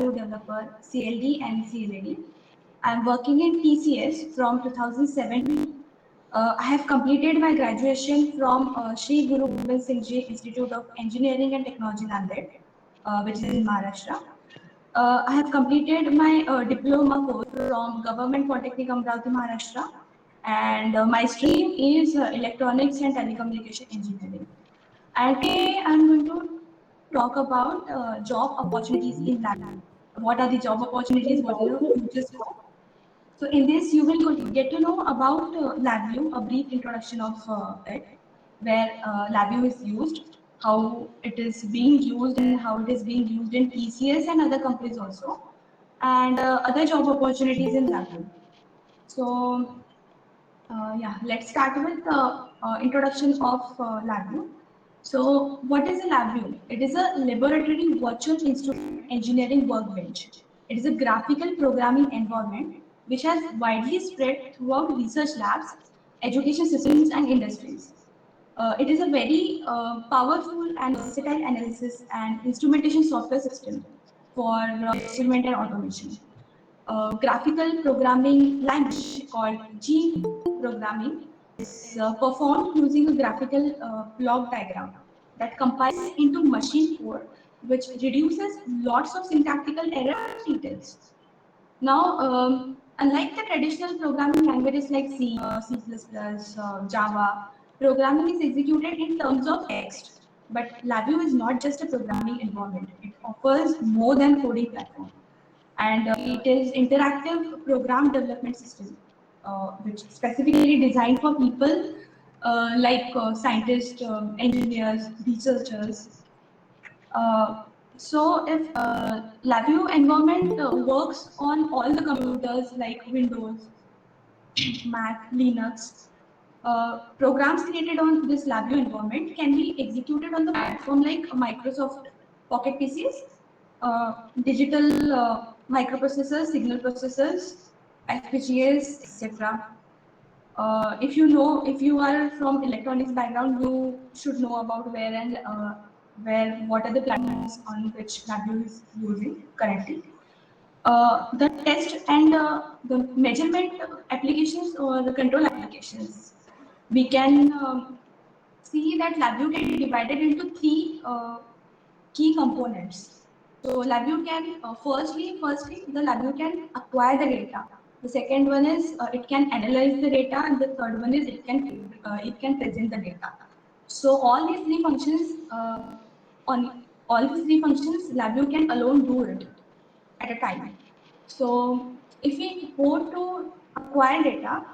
LabVIEW developer, CLD and CLAD. I'm working in TCS from 2007. I have completed my graduation from Sri Guru Gobind Singh Ji Institute of Engineering and Technology, Nanded, which is in Maharashtra. I have completed my diploma course from Government Polytechnic Amravati, Maharashtra, and my stream is Electronics and Telecommunication Engineering. And today I'm going to talk about job opportunities in LabVIEW. What are the job opportunities? What is the future scope? So in this, you will get to know about LabVIEW, a brief introduction of it, where LabVIEW is used, how it is being used, and how it is being used in TCS and other companies also, and other job opportunities in LabVIEW. So yeah, let's start with the introduction of LabVIEW. So what is a LabVIEW? It is a laboratory virtual instrument engineering workbench. It is a graphical programming environment which has widely spread throughout research labs, education systems and industries. It is a very powerful and versatile analysis and instrumentation software system for experiment and automation. Graphical programming language called G programming is performed using a graphical block diagram that compiles into machine code, which reduces lots of syntactical errors and details. Now, unlike the traditional programming languages like C, C++, Java, programming is executed in terms of text. But LabVIEW is not just a programming environment. It offers more than coding platform. And it is interactive program development system, which is specifically designed for people like scientists, engineers, researchers. So if LabVIEW environment works on all the computers like Windows, Mac, Linux, programs created on this LabVIEW environment can be executed on the platform like Microsoft Pocket PCs, digital microprocessors, signal processors, FPGAs, etc. If you are from electronics background, you should know about what are the platforms on which LabVIEW is using currently. The test and the measurement applications or the control applications, we can see that LabVIEW can be divided into three key components. So LabVIEW can firstly the LabVIEW can acquire the data. The second one is it can analyze the data, and the third one is it can present the data. So all these three functions on all these three functions, LabVIEW can alone do it at a time. So if we go to acquire data,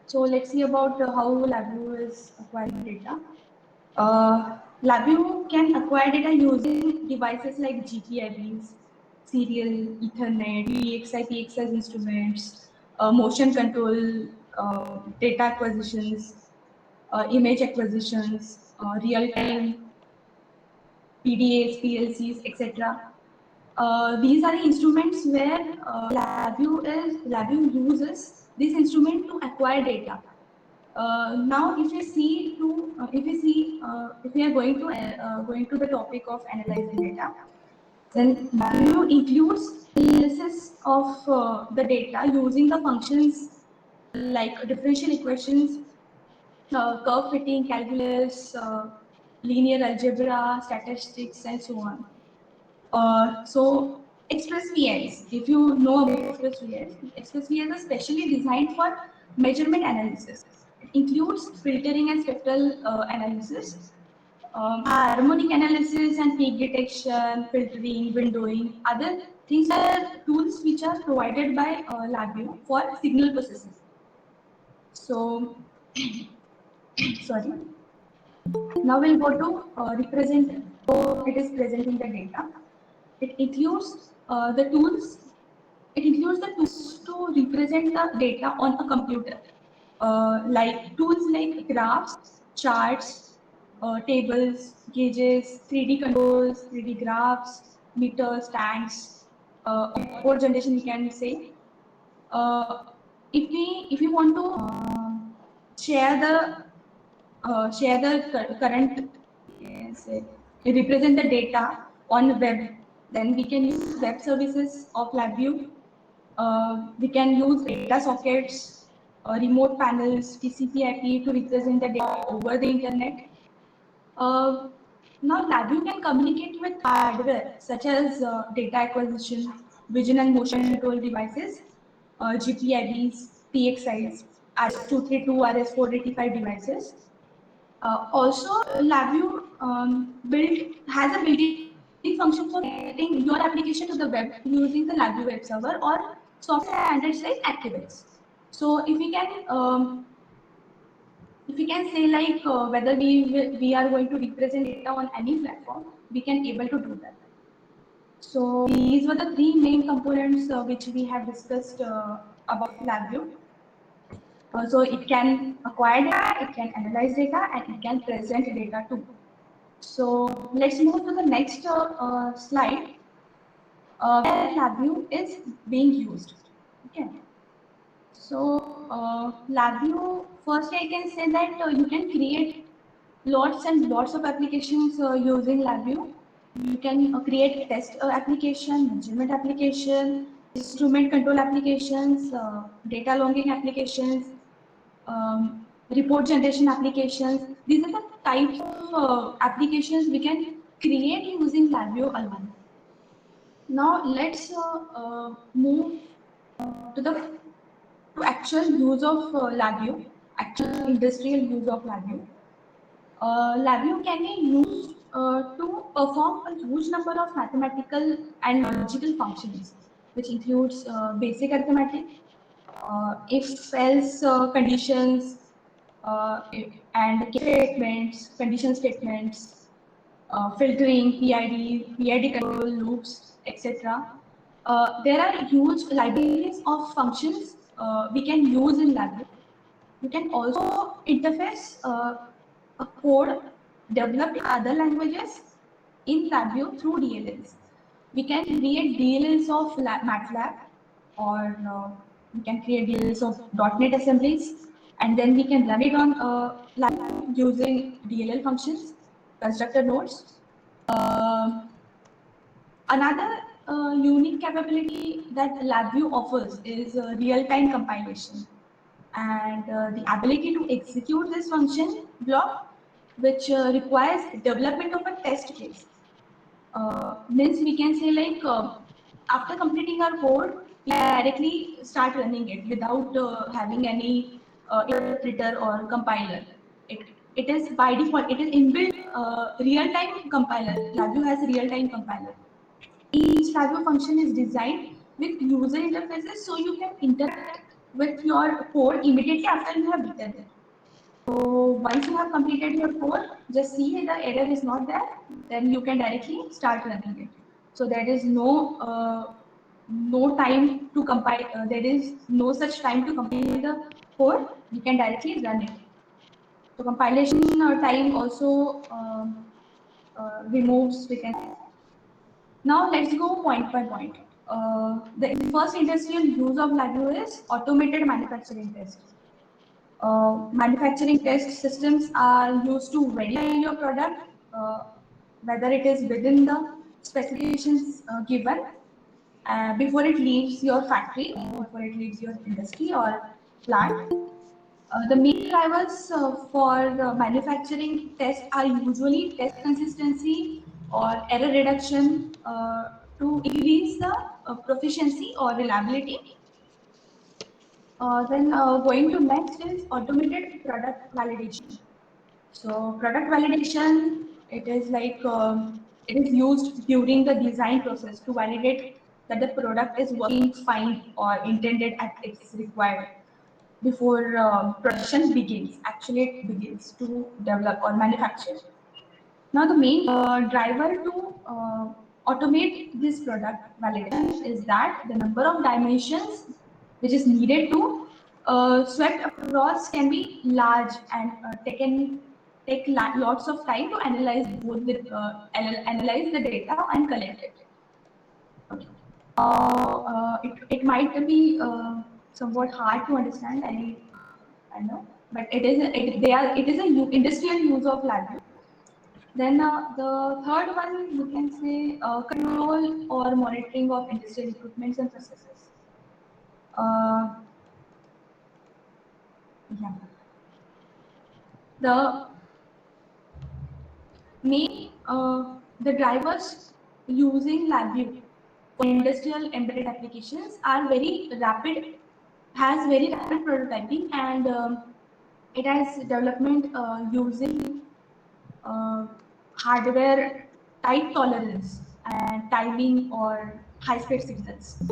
so let's see about how LabVIEW is acquiring data. LabVIEW can acquire data using devices like GPIBs, serial, Ethernet, PXI, PXS instruments, motion control, data acquisitions, image acquisitions, real-time PDAs, PLCs, etc. These are the instruments where LabVIEW uses this instrument to acquire data. Now, if we are going to the topic of analyzing data, then LabVIEW includes analysis of the data using the functions like differential equations, curve fitting, calculus, linear algebra, statistics, and so on. So ExpressVS, if you know about ExpressVS is specially designed for measurement analysis. It includes filtering and spectral analysis, harmonic analysis and peak detection, filtering, windowing. Other things are tools which are provided by LabVIEW for signal processing. So, sorry. Now we'll go to represent. So it is presenting the data. It includes the tools. It includes the tools to represent the data on a computer, like tools like graphs, charts, tables, gauges, 3D controls, 3D graphs, meters, tanks, output generation. We can say, uh, if we want to share the current, yes, represent the data on web. Then we can use web services of LabVIEW. We can use data sockets, remote panels, TCP/IP to represent the data over the internet. Uh, Now, LabVIEW can communicate with hardware such as data acquisition, vision and motion control devices, GPIBs, PXIs, RS-232, RS-485 devices. Also, LabVIEW built has a built-in function for connecting your application to the web using the LabVIEW web server or software standards like ActiveX. So, if we can say like whether we are going to represent data on any platform, we can able to do that. So these were the three main components which we have discussed about LabVIEW. So it can acquire data, it can analyze data, and it can present data too. So let's move to the next slide where LabVIEW is being used. Okay. So LabVIEW, firstly I can say that you can create lots and lots of applications using LabVIEW. You can create test application, measurement application, instrument control applications, data logging applications, report generation applications. These are the types of applications we can create using LabVIEW alone. Now let's move to the to actual use of LabVIEW, actual industrial use of LabVIEW. LabVIEW can be used to perform a huge number of mathematical and logical functions, which includes basic arithmetic, if-else conditions, and case statements, condition statements, filtering, PID control loops, etc. There are huge libraries of functions we can use in LabVIEW. You can also interface a code developed in other languages in LabVIEW through DLLs. We can create DLLs of MATLAB, or we can create DLLs of .NET assemblies, and then we can run it on LabVIEW using DLL functions, constructor nodes. Uh, Another unique capability that LabVIEW offers is real-time compilation, and the ability to execute this function block, which requires development of a test case. Means we can say like after completing our code, we directly start running it without having any interpreter or compiler. It is by default, it is inbuilt real-time compiler. LabVIEW has a real-time compiler. Each LabVIEW function is designed with user interfaces so you can interact with your code immediately after you have written it. So once you have completed your code, just see the error is not there, then you can directly start running it. So there is no time to compile. There is no such time to compile the code. You can directly run it. So compilation time also removes. We can. Now let's go point by point. The first industrial use of LabVIEW is automated manufacturing test. Manufacturing test systems are used to verify your product, whether it is within the specifications given before it leaves your factory, before it leaves your industry or plant. The main drivers for the manufacturing test are usually test consistency or error reduction to increase the proficiency or reliability. Then going to next is automated product validation. So product validation, it is like it is used during the design process to validate that the product is working fine or intended as it's required before production begins. Actually, it begins to develop or manufacture. Now, the main driver to automate this product validation is that the number of dimensions which is needed to swept across can be large and take lots of time to analyze both the analyze the data and collect it. Okay. It might be somewhat hard to understand. I know, but it is it is a industrial use of LabVIEW. Then the third one, we can say control or monitoring of industrial equipments and processes. Uh, yeah. The the drivers using LabVIEW for industrial embedded applications are very rapid, has very rapid prototyping, and it has development using uh, hardware tight tolerance and timing or high speed signals.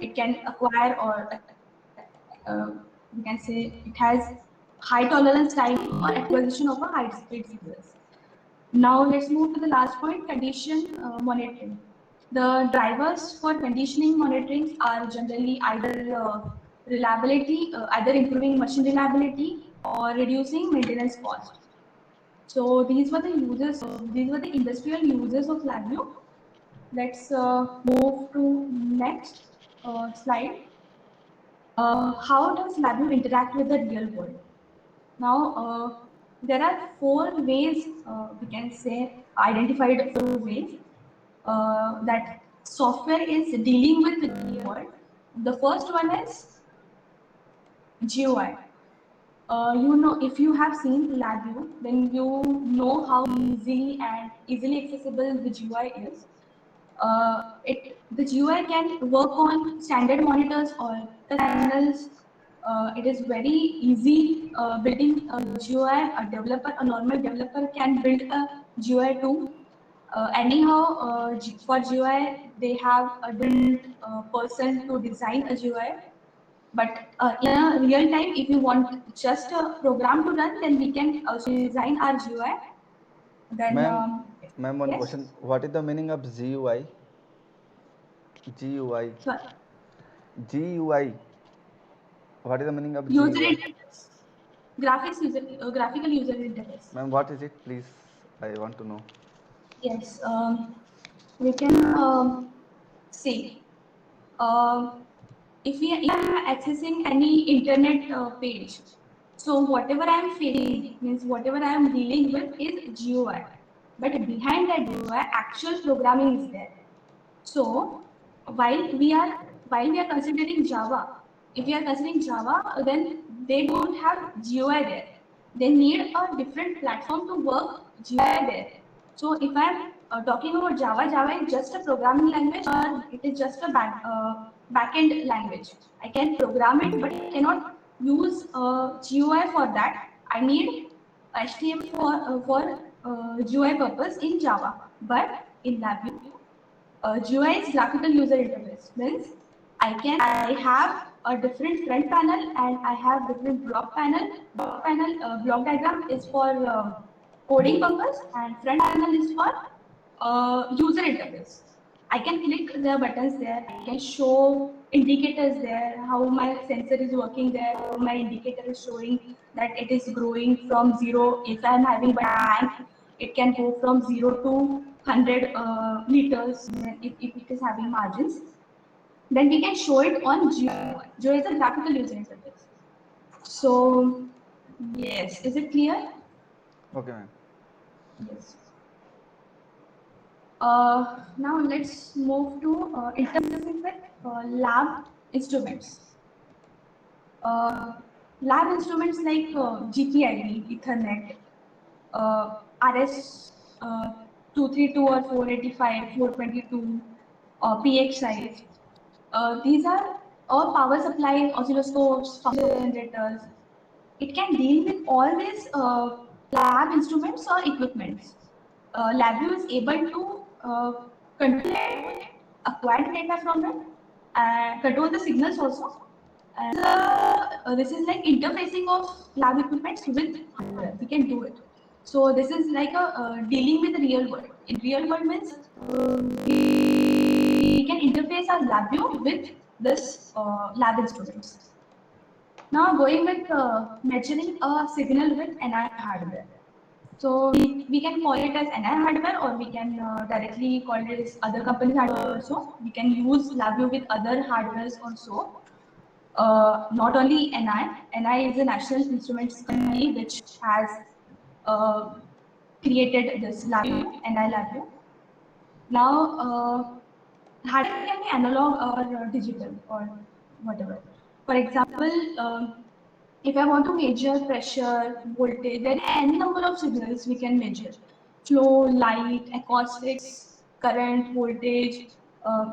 It can acquire or we can say it has high tolerance time or acquisition of a high speed signals. Now let's move to the last point, condition monitoring. The drivers for conditioning monitoring are generally either either improving machine reliability or reducing maintenance cost. So these were the uses, these were the industrial uses of LabVIEW. Let's move to next slide. How does LabVIEW interact with the real world? Now, there are four ways, we can say, identified four ways that software is dealing with the real world. The first one is GUI. You know, if you have seen LabVIEW, then you know how easily accessible the GUI is. The GUI can work on standard monitors or panels. It is very easy building a GUI. A normal developer can build a GUI too. For GUI, they have a different person to design a GUI. But in a real time, if you want just a program to run, then we can also design our GUI. Then, Ma'am, ma'am, one yes, question. What is the meaning of GUI? GUI. so GUI. What is the meaning of user GUI? interface, graphical user interface. Ma'am, what is it, please? I want to know. Yes, we can say if I am accessing any internet page, so whatever I am facing means whatever I am dealing with is GUI, but behind that GUI, actual programming is there. So while we are while we are considering Java, if we are considering Java, then they don't have GUI there. They need a different platform to work GUI there. So if I'm talking about Java, Java is just a programming language or it is just a backend language. I can program it, but I cannot use GUI for that. I need HTML for GUI purpose in Java, but in LabVIEW GUI is graphical user interface. Means I have a different front panel and I have different block panel. Block diagram is for coding purpose and front panel is for user interface. I can click the buttons there. I can show indicators there, how my sensor is working there, how my indicator is showing that it is growing from zero. If I'm having a tank, it can go from 0 to 100 meters if it is having margins. Then we can show it on GUI. GUI is a graphical user interface. So, yes, is it clear? Okay, ma'am. Yes. Now let's move to interfacing with lab instruments. Uh, Lab instruments like GPID, Ethernet, RS 232 or 485, 422, PXIs. These are all power supply, oscilloscopes, function generators. It can deal with all these lab instruments or equipments. LabVIEW is able to control acquired data from it and control the signals also. And this is like interfacing of lab equipments with hardware. We can do it. So this is like a dealing with the real world. In real world means we can interface our LabVIEW with this lab instruments. Now going with measuring a signal with NI hardware. So we can call it as NI hardware or we can directly call it as other companies hardware also. We can use LabVIEW with other hardwares also. Not only NI, NI is a national instruments company which has created this LabVIEW, NI LabVIEW. Now, hardware can be analog or digital or whatever. For example, if I want to measure pressure, voltage, there are any number of signals we can measure. Flow, light, acoustics, current, voltage,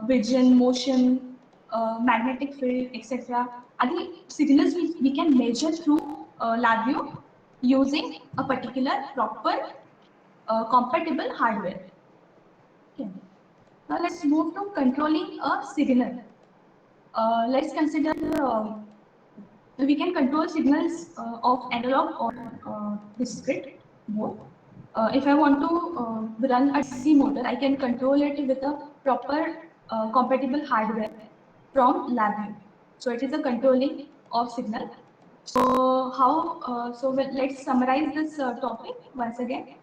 vision, motion, magnetic field, etc. Are the signals we can measure through LabVIEW using a particular proper compatible hardware. Okay. Now let's move to controlling a signal. Let's consider we can control signals of analog or discrete both. If I want to run a DC motor, I can control it with a proper compatible hardware from LabVIEW. So it is a controlling of signal. So let's summarize this topic once again.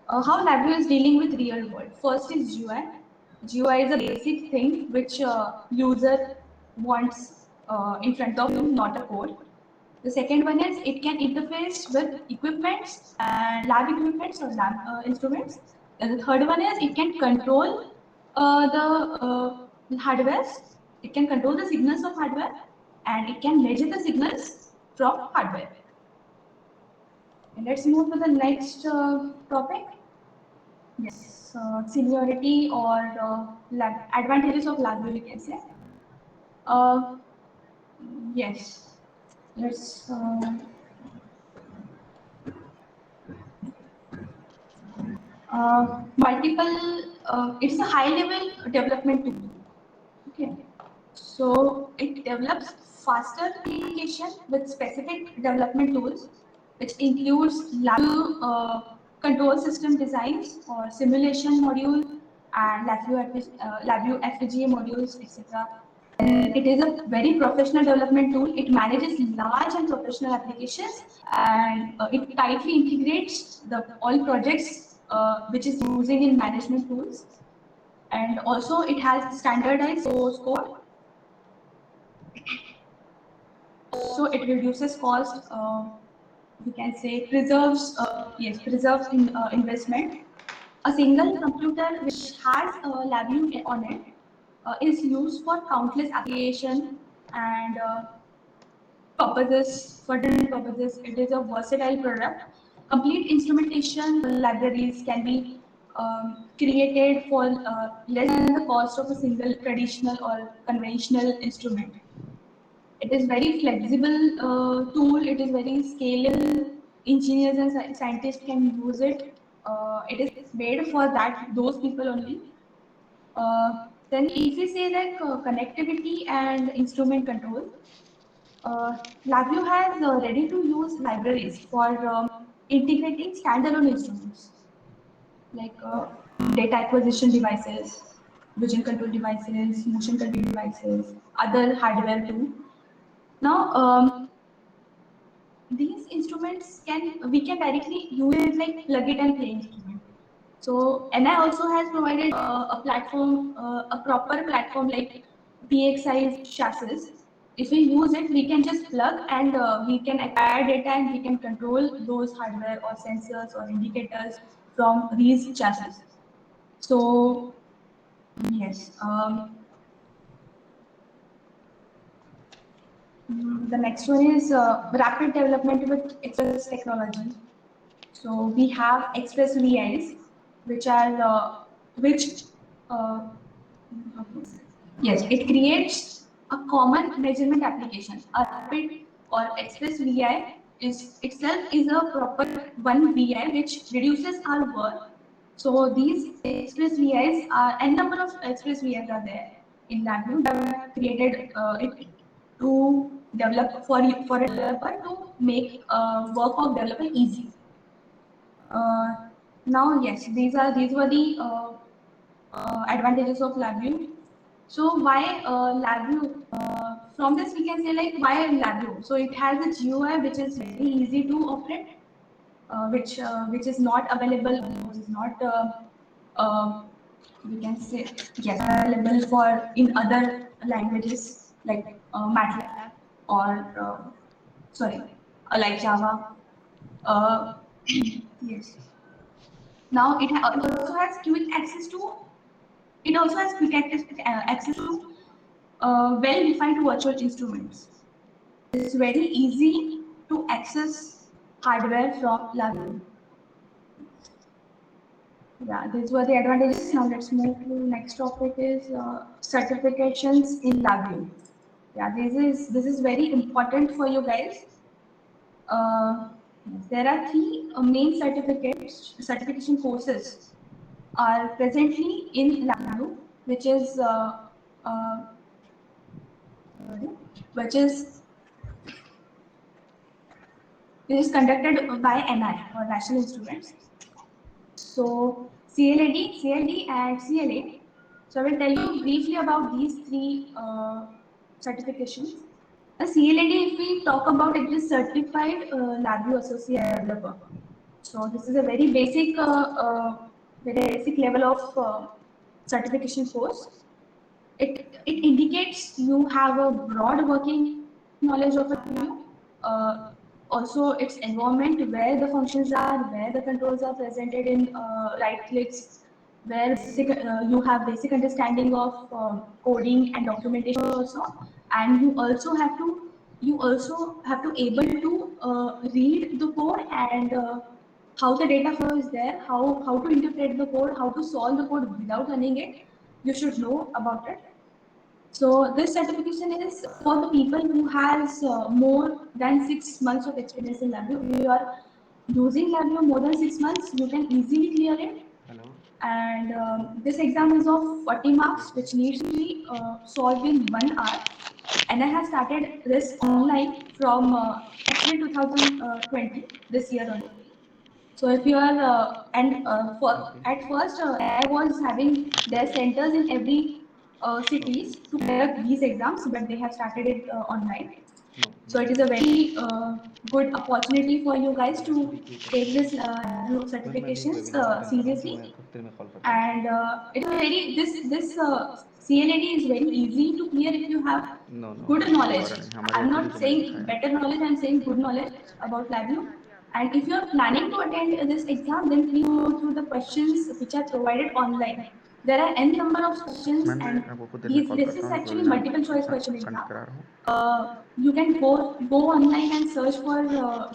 How LabVIEW is dealing with real world. First is GUI. GUI is a basic thing which user wants in front of him, not a code. The second one is it can interface with equipments and lab equipments or lab instruments. And the third one is it can control the hardwares. It can control the signals of hardware and it can measure the signals from hardware. And let's move to the next topic. Yes, seniority or advantages of LabVIEW, we can say. Uh, yes, let's. Multiple. It's a high-level development tool. Okay, so it develops faster application with specific development tools, which includes control system designs or simulation module and LabVIEW FPGA modules, etc. And it is a very professional development tool. It manages large and professional applications, and it tightly integrates the all projects which is using in management tools. And also, it has standardized source code, so it reduces cost. We can say preserves investment. A single computer which has a LabVIEW on it is used for countless applications and purposes. For different purposes, it is a versatile product. Complete instrumentation libraries can be created for less than the cost of a single traditional or conventional instrument. It is very flexible tool. It is very scalable. Engineers and scientists can use it. It is made for those people only. Then if we say like connectivity and instrument control, LabVIEW has ready-to-use libraries for integrating standalone instruments like data acquisition devices, vision control devices, motion control devices, other hardware too. Now, these instruments we can directly use it like plug it and play instrument. So NI also has provided a platform, a proper platform like PXI chassis. If we use it, we can just plug and we can acquire data and we can control those hardware or sensors or indicators from these chassis. So yes, the next one is rapid development with Express technology. So we have Express VIs, which are which uh, yes, it creates a common measurement application. A rapid or Express VI is itself is a proper one VI which reduces our work. So these Express VIs are n number of Express VIs are there in LabVIEW that have created it to develop for a developer to make work of developer easy. Now, yes, these were the advantages of LabVIEW. So why LabVIEW? From this we can say like why LabVIEW? So it has a GUI which is very easy to operate, which is not available, which is not we can say yes available for in other languages like MATLAB or sorry like Java. Uh, yes. Now it also has quick access to it also has quick access to well-defined virtual instruments. It's very easy to access hardware from LabVIEW. Yeah, these were the advantages. Now let's move to next topic is certifications in LabVIEW. Yeah, this is very important for you guys. Uh, there are three main certification courses are presently in LabVIEW, which is uh, sorry, which is conducted by NI or National Instruments. So CLD and CLA. So I will tell you briefly about these three certifications. A CLAD, if we talk about it, is Certified LabVIEW Associate Developer. So this is a very basic level of certification course. It indicates you have a broad working knowledge of a LabVIEW. Also, its environment, where the functions are, where the controls are presented in right clicks, where you have basic understanding of coding and documentation also, and you also have to able to read the code and how the data flow is there, how to interpret the code, how to solve the code without running it. You should know about it. So this certification is for the people who has more than 6 months of experience in LabVIEW. If you are using LabVIEW more than 6 months, you can easily clear it. Hello. And this exam is of 40 marks, which needs to be solved in 1 hour. And I have started this online from April 2020, this year only. So if you are and for Okay. at first I was having their centers in every Okay. cities to conduct these exams, but they have started it online. No, So no. it is a very good opportunity for you guys to Actually ये take करते this हैं अगर मैं भी एक certifications webinar attend कर रहा हूँ तो seriously. मैं हफ्ते में कॉल करता हूँ. And it's very this CLAD is very easy to clear if you have no no good ऐसा knowledge. दोबारा नहीं, हमारे I'm एचओडी not को मैंने saying सिखाया. better knowledge, I'm saying good knowledge about LabVIEW. And if you're planning to attend this exam, then please go through the questions which are provided online. There are n number of questions, मैं and आपको कुछ देर में these call this करता is हूँ, एक actually webinar multiple choice question conduct exam. करा रहा हूँ. You can go online and search for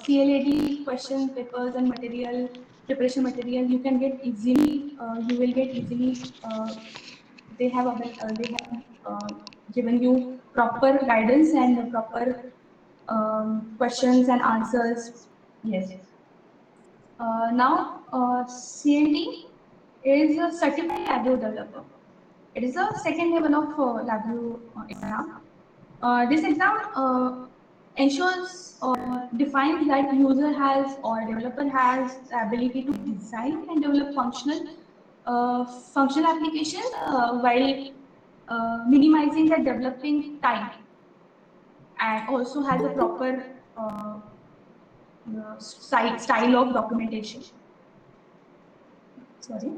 CLAD question papers and material preparation material. You can get easily. You will get easily. They have given you proper guidance and proper questions and answers. Yes. Now, CLD is a certified LabVIEW developer. It is a second level of LabVIEW exam. This exam ensures or defines that user has or developer has the ability to design and develop functional applications while minimizing the developing time, and also has a proper style of documentation. Sorry.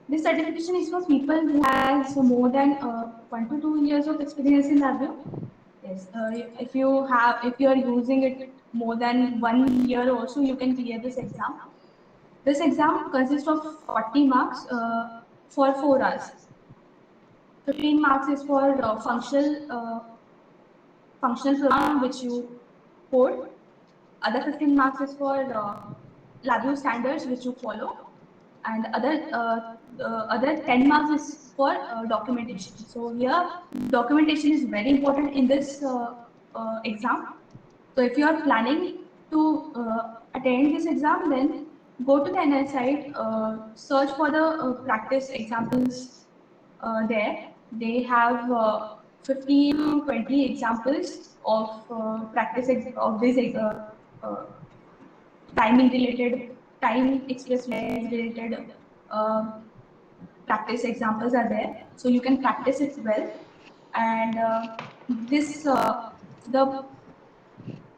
This certification is for people who has more than 1 to 2 years of experience in LabVIEW. Yes, if you are using it more than 1 year also, you can clear this exam. This exam consists of 40 marks for 4 hours. 15 marks is for functional program which you code. Other 15 marks is for LabVIEW standards which you follow, and other 10 marks is for documentation. So here documentation is very important in this exam. So if you are planning to attend this exam, then go to the NL site, search for the practice examples there. They have 15 to 20 examples of of this uh, timing related, time express related uh, practice examples are there. So you can practice it well. And this the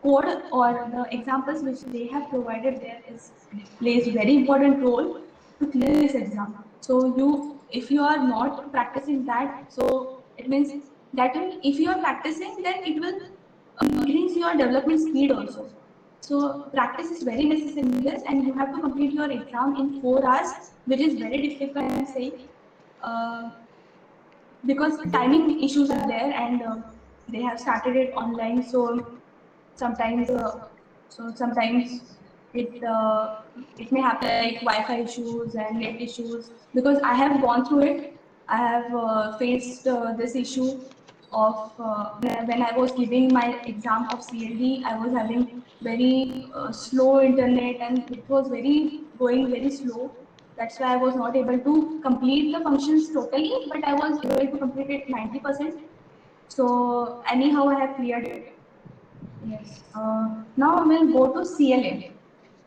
code or the examples which they have provided there is plays very important role to clear this exam. So if you are not practicing that, so it means that if you are practicing, then it will increase your development speed also. So practice is very necessary in this, and you have to complete your exam in 4 hours, which is very difficult, I say, uh, because timing issues are there, and they have started it online. So sometimes, sometimes it may happen like Wi-Fi issues and net issues. Because I have gone through it, I have faced this issue of when I was giving my exam of CLD, I was having very slow internet, and it was very going very slow. That's why I was not able to complete the functions totally, but I was able to complete it 90%. So anyhow, I have cleared it. Yes. Now we'll go to CLA.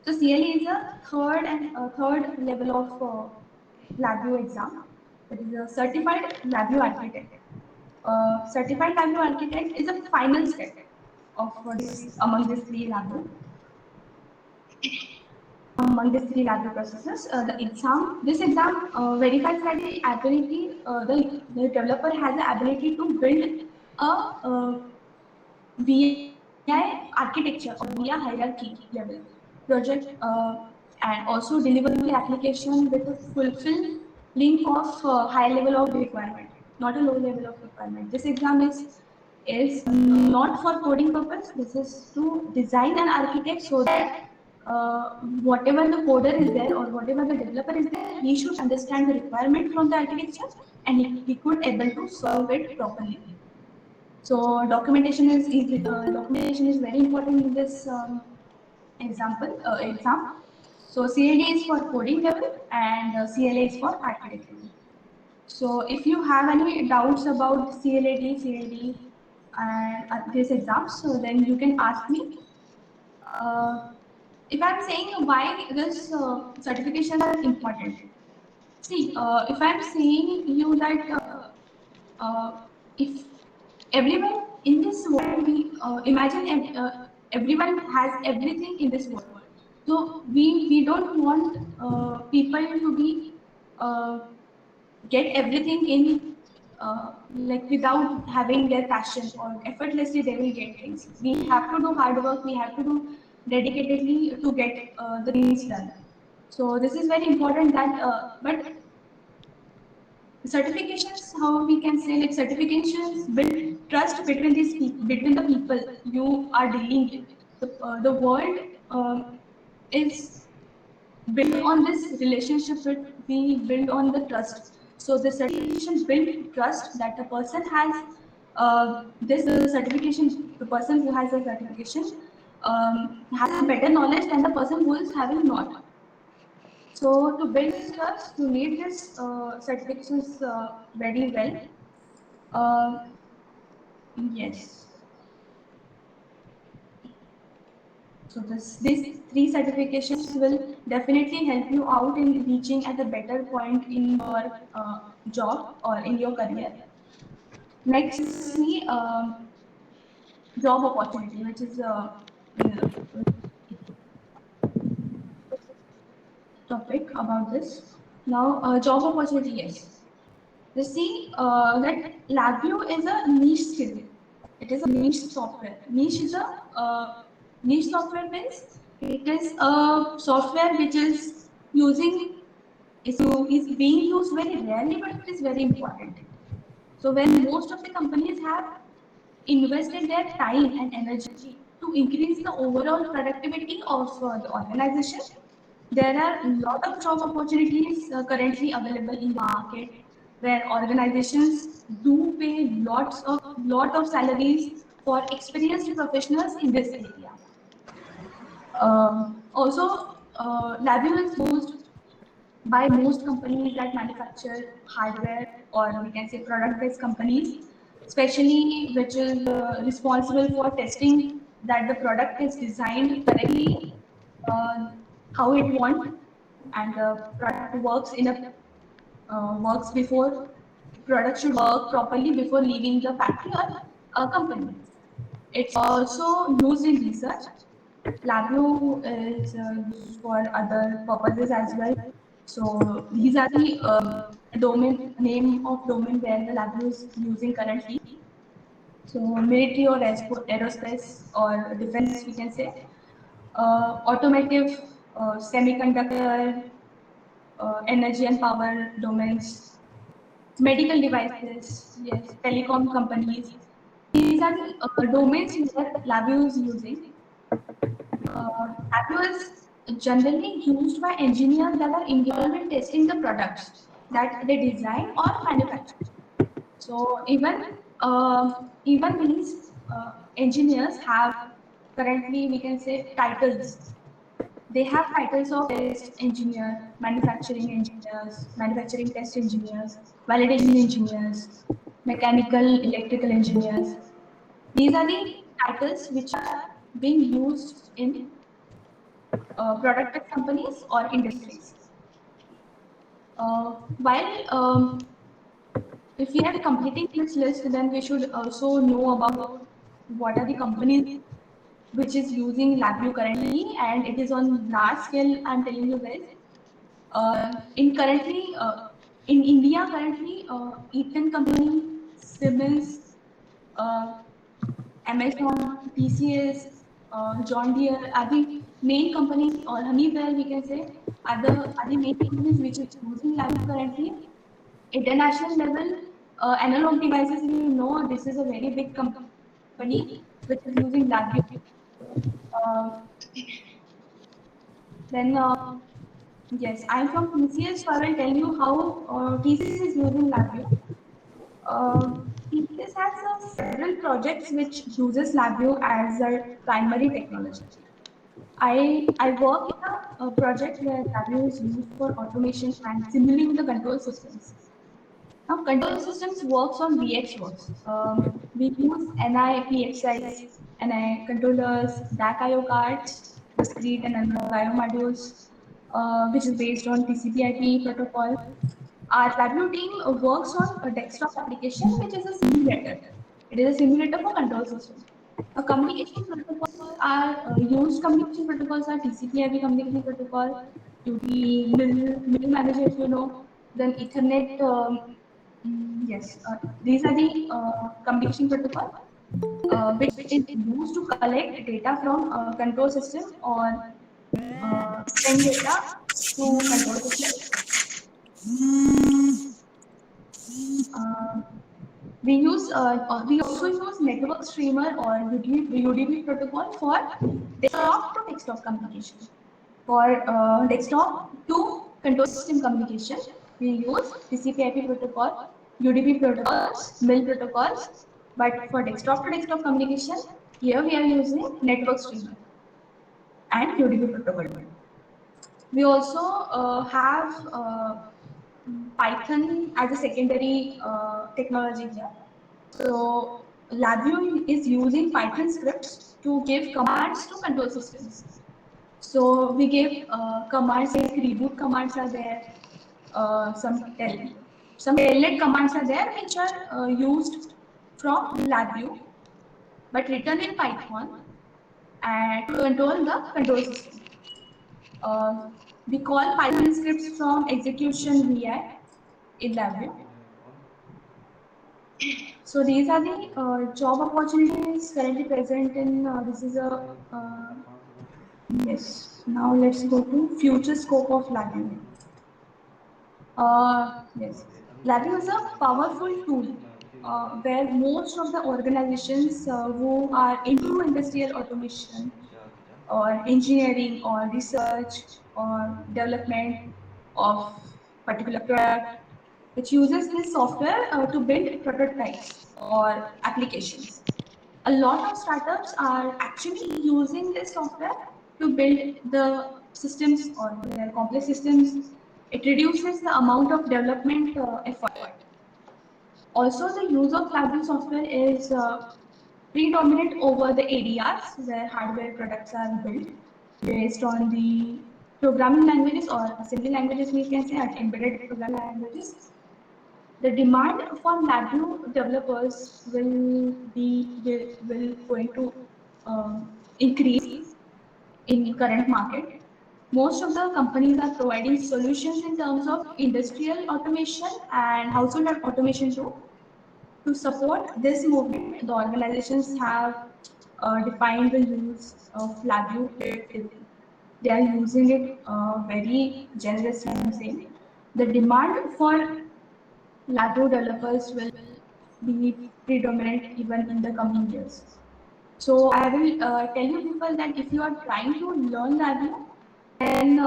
So CLA is a third level of LabVIEW exam. That is a Certified LabVIEW Architect. Certified LabVIEW Architect is a final step of this among these three LabVIEW. Among these three LabVIEW processes, this exam verifies that the developer has the ability to build a VI architecture or VI hierarchy level project, and also deliverable application with a fulfilling of high level of requirement, not a low level of requirement. This exam is not for coding purpose. This is to design an architect so that whatever the coder is there or whatever the developer is there, he should understand the requirement from the architecture, and he could able to solve it properly. So documentation is very important in this exam. So CLD is for coding level, and CLA is for architect level. So if you have any doubts about CLD, and this exam, so then you can ask me. Uh, if I'm saying why this certifications are important, see, if I'm saying you that if everyone in this world, we imagine everyone has everything in this world. So we don't want people to be uh, get everything in like without having their passion, or effortlessly they will get things. We have to do hard work. We have to do dedicatedly to get the things done. So this is very important that but certifications, how we can say, like certifications build trust between between the people you are dealing with. The world is built on this relationship with, we build on the trust. So the certification build trust that the person has this certification. The person who has a certification has a better knowledge than the person who is having not. So to build this trust, you need this certifications very well. Uh, yes. So these three certifications will definitely help you out in reaching at a better point in your job or in your career. Next, see job opportunity, which is uh, topic about this. Now, job opportunity, yes. You see that LabVIEW is a niche skill. It is a niche software. Niche software means it is a software which using is being used very rarely, but it is very important. So when most of the companies have invested their time and energy to increase the overall productivity of the organization, there are a lot of job opportunities currently available in the market, where organizations do pay lot of salaries for experienced professionals in this area. Also, LabVIEW is used by most companies that manufacture hardware, or we can say product-based companies, especially which is responsible for testing that the product is designed correctly, uh, how it want, and the product works before product should work properly before leaving the factory or company. It's also used in research. LabVIEW is used for other purposes as well. So these are the name of domain where the LabVIEW is using currently. So military or aerospace or defense, we can say. automotive, semiconductor, energy and power domains, medical devices, yes, telecom companies. These are the domains where LabVIEW is using. LabVIEW is generally used by engineers that are involved in testing the products that they design or manufacture. So even these engineers have currently, we can say, titles. They have titles of test engineer, manufacturing engineers, manufacturing test engineers, validation engineers, mechanical, electrical engineers. These are the titles which are being used in product tech companies or industries. While if we are completing this list, then we should also know about what are the companies which is using LabVIEW currently, and it is on large scale. I'm telling you guys. In currently in India currently, Eaton company, Siemens, uh, Amazon, TCS, John Deere are the main companies, or Honeywell we can say are the main companies which is using LabVIEW currently. International level, analog devices, you know, this is a very big company which is using LabVIEW. Uh, then yes, I'm from TCS, so I will tell you how TCS is using LabVIEW. TCS has several projects which uses LabVIEW as their primary technology. I work in a project where LabVIEW is used for automation and simulating the control systems. Now, control systems works on VxWorks. We use NI PXIs, NI controllers, DAC IO cards, discrete and analog IO modules, which is based on TCP/IP protocol. Our LabVIEW team works on a desktop application, which is a simulator. It is a simulator for control system. Communication protocols are used. Communication protocols are TCP/IP communication protocol, UDP, middle manager, if you know, then Ethernet. Yes, these are the communication protocol which is used to collect data from control system or send data to control system. Uh, we also use network streamer or UDP protocol for desktop to desktop communication. For desktop to control system communication, we use TCP/IP protocol, UDP protocols, MIL protocols. But for desktop to desktop communication, here we are using network streamer and UDP protocol. We also have Python as a secondary technology here. So LabVIEW is using Python scripts to give commands to control systems. So we give commands like reboot commands are there, some telnet commands are there which are used from LabVIEW but written in Python and to control the control system. Uh, we call Python scripts from execution VI in LabVIEW. So these are the job opportunities currently present in this is a yes. Now let's go to future scope of LabVIEW. Yes, LabVIEW is a powerful tool where most of the organizations who are into industrial automation or engineering or research or development of particular product, which uses this software to build prototypes or applications. A lot of startups are actually using this software to build the systems or their complex systems. It reduces the amount of development effort. Also, the use of LabVIEW software is predominant over the ADRs, where hardware products are built based on the programming languages or assembly languages, we can say, at embedded programming languages. The demand for LabVIEW developers will going to increase in current market. Most of the companies are providing solutions in terms of industrial automation and household automation too. To support this movement, the organizations have defined the use of LabVIEW. They are using it very generously. I'm saying the demand for LabVIEW developers will be predominant even in the coming years. So I will tell you people that if you are trying to learn LabVIEW, then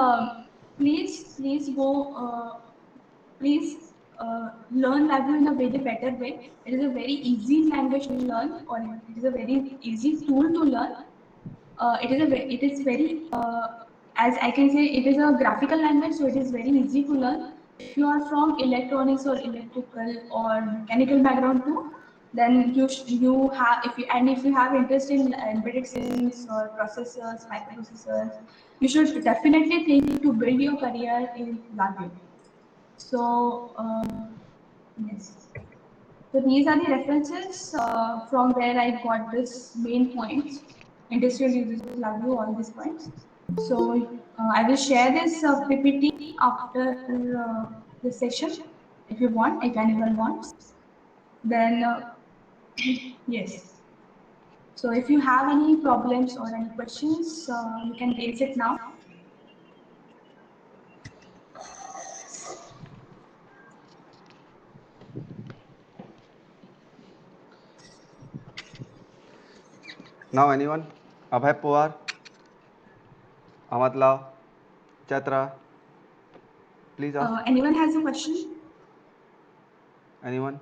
please go. Please learn LabVIEW in a very better way. It is a very easy language to learn, or it is a very easy tool to learn. It is very as I can say, it is a graphical language, so it is very easy to learn. If you are from electronics or electrical or mechanical background too, then you have if you have interest in embedded systems or processors, microprocessors, you should definitely think to build your career in LabVIEW. So yes. So these are the references from where I got this main points. Industrial users love you all these points. So I will share this PPT after the session if you want, if anyone wants. Then yes. So if you have any problems or any questions, you can raise it now. Now anyone? Abhay Pawar, Ahmad Lal, Chatra, please ask. Anyone has a question? Anyone?